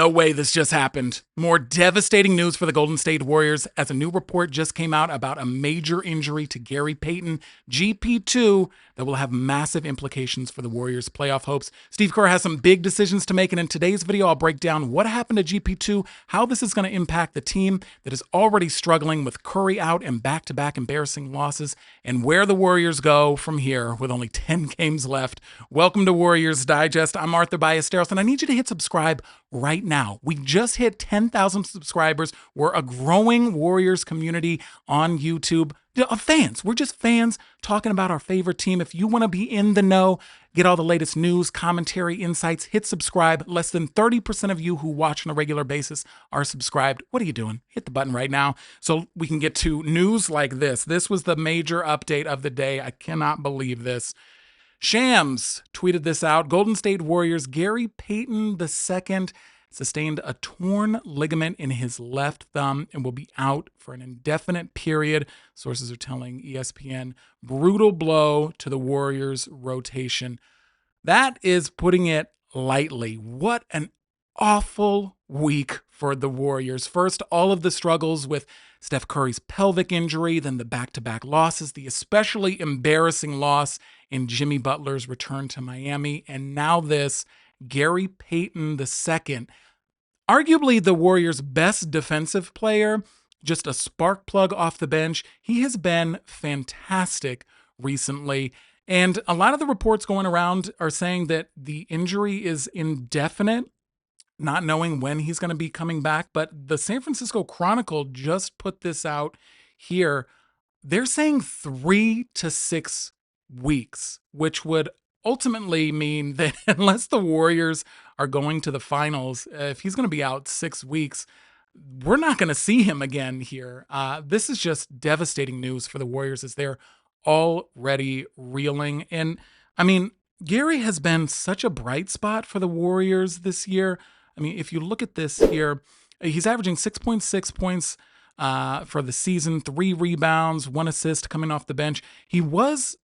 No way this just happened. More devastating news for the Golden State Warriors as a new report just came out about a major injury to Gary Payton, GP2, that will have massive implications for the Warriors' playoff hopes. Steve Kerr has some big decisions to make, and in today's video, I'll break down what happened to GP2, how this is going to impact the team that is already struggling with Curry out and back-to-back embarrassing losses, and where the Warriors go from here with only 10 games left. Welcome to Warriors Digest. I'm Arthur Ballesteros, and I need you to hit subscribe right now. We just hit 10,000 subscribers. We're a growing Warriors community on YouTube. Fans. We're just fans talking about our favorite team. If you want to be in the know, get all the latest news, commentary, insights, hit subscribe. Less than 30% of you who watch on a regular basis are subscribed. What are you doing? Hit the button right now so we can get to news like this. This was the major update of the day. I cannot believe this. Shams tweeted this out. Golden State Warriors Gary Payton II sustained a torn ligament in his left thumb and will be out for an indefinite period. Sources are telling ESPN. Brutal blow to the Warriors' rotation. That is putting it lightly. What an awful week for the Warriors. First, all of the struggles with Steph Curry's pelvic injury, then the back-to-back losses, the especially embarrassing loss in Jimmy Butler's return to Miami, and now this, Gary Payton II, arguably the Warriors' best defensive player, just a spark plug off the bench. He has been fantastic recently, and a lot of the reports going around are saying that the injury is indefinite, not knowing when he's going to be coming back. But the San Francisco Chronicle just put this out here. They're saying 3 to 6 weeks, which would ultimately mean that unless the Warriors are going to the finals, if he's going to be out 6 weeks, we're not going to see him again here. This is just devastating news for the Warriors as they're already reeling. And I mean, Gary has been such a bright spot for the Warriors this year. I mean, if you look at this here, he's averaging 6.6 points for the season, 3 rebounds, 1 assist coming off the bench. He was,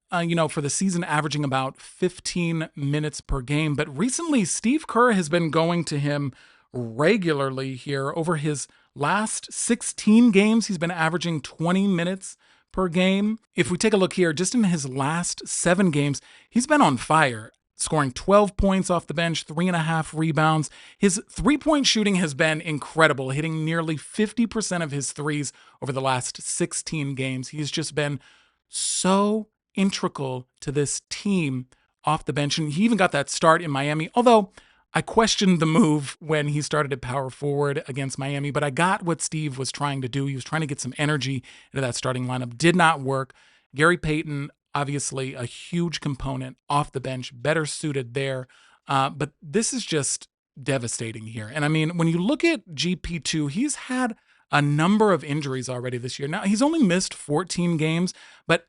for the season averaging about 15 minutes per game. But recently, Steve Kerr has been going to him regularly here. Over his last 16 games, he's been averaging 20 minutes per game. If we take a look here, just in his last 7 games, he's been on fire, scoring 12 points off the bench, 3.5 rebounds. His three-point shooting has been incredible, hitting nearly 50% of his threes over the last 16 games. He's just been so integral to this team off the bench, and he even got that start in Miami, although I questioned the move when he started at power forward against Miami, but I got what Steve was trying to do. He was trying to get some energy into that starting lineup. Did not work. Gary Payton, obviously a huge component off the bench, better suited there. But this is just devastating here. And I mean, when you look at GP2, he's had a number of injuries already this year. Now, he's only missed 14 games, but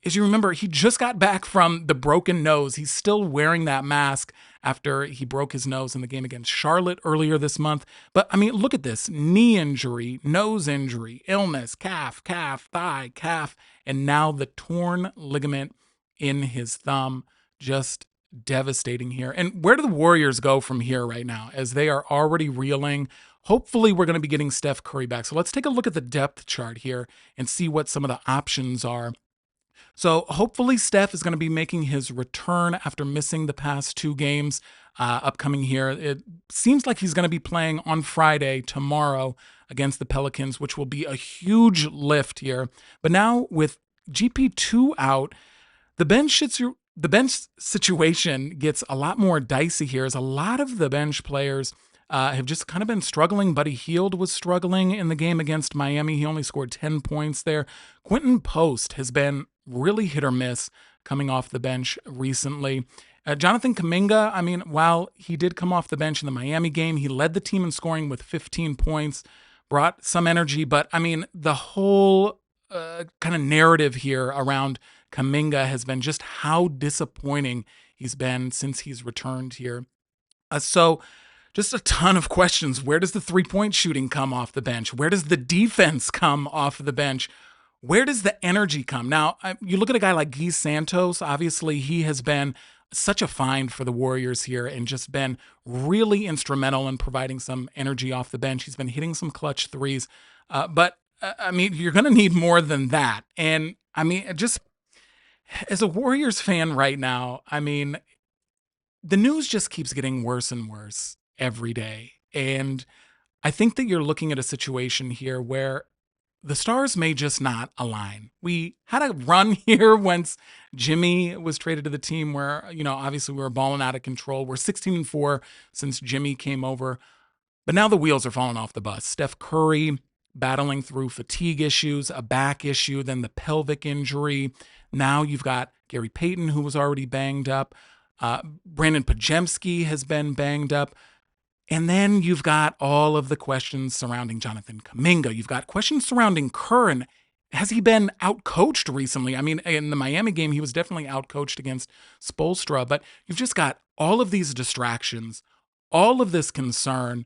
as you remember, he just got back from the broken nose. He's still wearing that mask after he broke his nose in the game against Charlotte earlier this month. But I mean, look at this: knee injury, nose injury, illness, calf, thigh, calf, and now the torn ligament in his thumb. Just devastating here. And where do the Warriors go from here right now as they are already reeling? Hopefully we're going to be getting Steph Curry back. So let's take a look at the depth chart here and see what some of the options are. So hopefully Steph is going to be making his return after missing the past 2 games upcoming here. It seems like he's going to be playing on Friday, tomorrow, against the Pelicans, which will be a huge lift here. But now with GP2 out, the bench situation gets a lot more dicey here, as a lot of the bench players have just kind of been struggling. Buddy Hield was struggling in the game against Miami. He only scored 10 points there. Quinten Post has been really hit or miss coming off the bench recently. Jonathan Kuminga, I mean, while he did come off the bench in the Miami game, he led the team in scoring with 15 points, brought some energy. But I mean, the whole kind of narrative here around Kuminga has been just how disappointing he's been since he's returned here. So just a ton of questions. Where does the 3-point shooting come off the bench? Where does the defense come off the bench? Where does the energy come? Now, you look at a guy like Guy Santos. Obviously, he has been such a find for the Warriors here and just been really instrumental in providing some energy off the bench. He's been hitting some clutch threes. But I mean, you're going to need more than that. And I mean, just as a Warriors fan right now, I mean, the news just keeps getting worse and worse every day. And I think that you're looking at a situation here where the stars may just not align. We had a run here once Jimmy was traded to the team where, obviously we were balling out of control. We're 16-4 since Jimmy came over. But now the wheels are falling off the bus. Steph Curry battling through fatigue issues, a back issue, then the pelvic injury. Now you've got Gary Payton, who was already banged up. Brandin Podziemski has been banged up. And then you've got all of the questions surrounding Jonathan Kuminga. You've got questions surrounding Kerr. And has he been outcoached recently? I mean, in the Miami game, he was definitely outcoached against Spenser. But you've just got all of these distractions, all of this concern.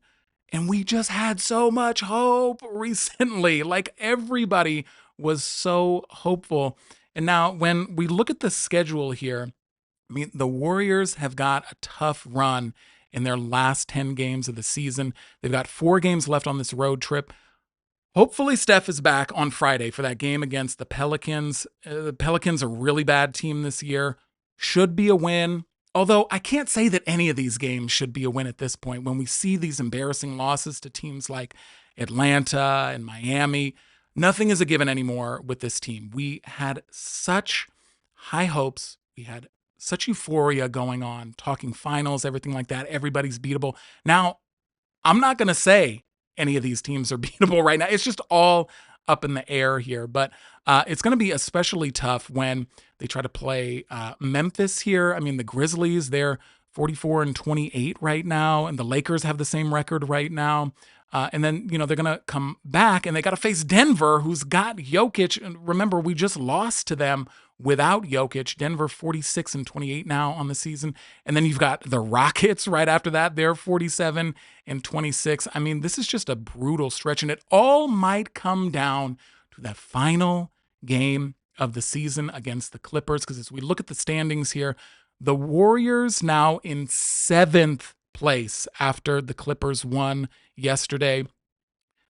And we just had so much hope recently. Like everybody was so hopeful. And now when we look at the schedule here, I mean, the Warriors have got a tough run in their last 10 games of the season. They've got 4 games left on this road trip. Hopefully Steph is back on Friday for that game against the Pelicans. The Pelicans are a really bad team this year. Should be a win. Although I can't say that any of these games should be a win at this point. When we see these embarrassing losses to teams like Atlanta and Miami, nothing is a given anymore with this team. We had such high hopes. We had such euphoria going on, talking finals, everything like that. Everybody's beatable. Now, I'm not going to say any of these teams are beatable right now. It's just all up in the air here. But it's going to be especially tough when they try to play Memphis here. I mean, the Grizzlies, they're 44-28 right now, and the Lakers have the same record right now. And then, they're going to come back and they got to face Denver, who's got Jokic. And remember, we just lost to them without Jokic. Denver 46-28 now on the season. And then you've got the Rockets right after that. They're 47-26. I mean, this is just a brutal stretch, and it all might come down to that final game of the season against the Clippers. Because as we look at the standings here, the Warriors now in 7th place after the Clippers won yesterday.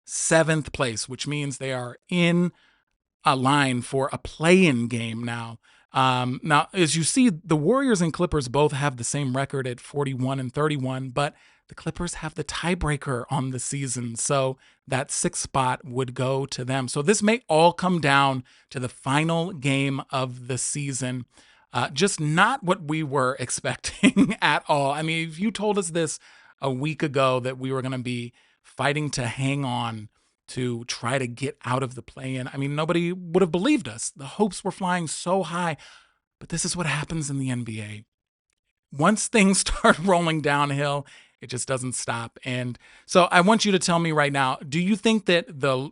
7th place, which means they are in a line for a play-in game now. Now, as you see, the Warriors and Clippers both have the same record at 41-31, but the Clippers have the tiebreaker on the season, so that 6th spot would go to them. So this may all come down to the final game of the season. Just not what we were expecting at all. I mean, if you told us this a week ago that we were going to be fighting to hang on to try to get out of the play-in, I mean, nobody would have believed us. The hopes were flying so high. But this is what happens in the NBA. Once things start rolling downhill, it just doesn't stop. And so I want you to tell me right now, do you think that the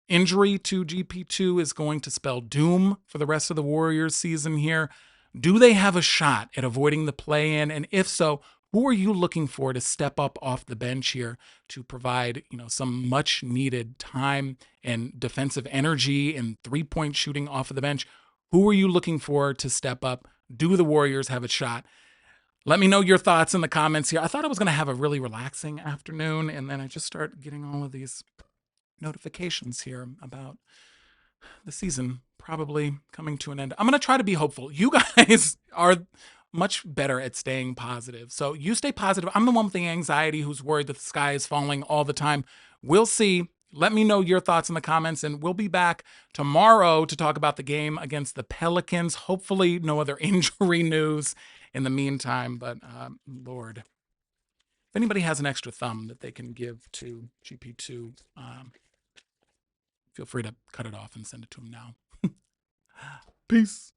injury to GP2 is going to spell doom for the rest of the Warriors season here? Do they have a shot at avoiding the play-in? And if so, who are you looking for to step up off the bench here to provide, some much needed time and defensive energy and 3-point shooting off of the bench? Who are you looking for to step up? Do the Warriors have a shot? Let me know your thoughts in the comments here. I thought I was going to have a really relaxing afternoon, and then I just start getting all of these notifications here about the season probably coming to an end. I'm going to try to be hopeful. You guys are much better at staying positive. So you stay positive. I'm the one with the anxiety who's worried that the sky is falling all the time. We'll see. Let me know your thoughts in the comments, and we'll be back tomorrow to talk about the game against the Pelicans. Hopefully no other injury news in the meantime, but Lord, if anybody has an extra thumb that they can give to GP2, feel free to cut it off and send it to him now. Peace.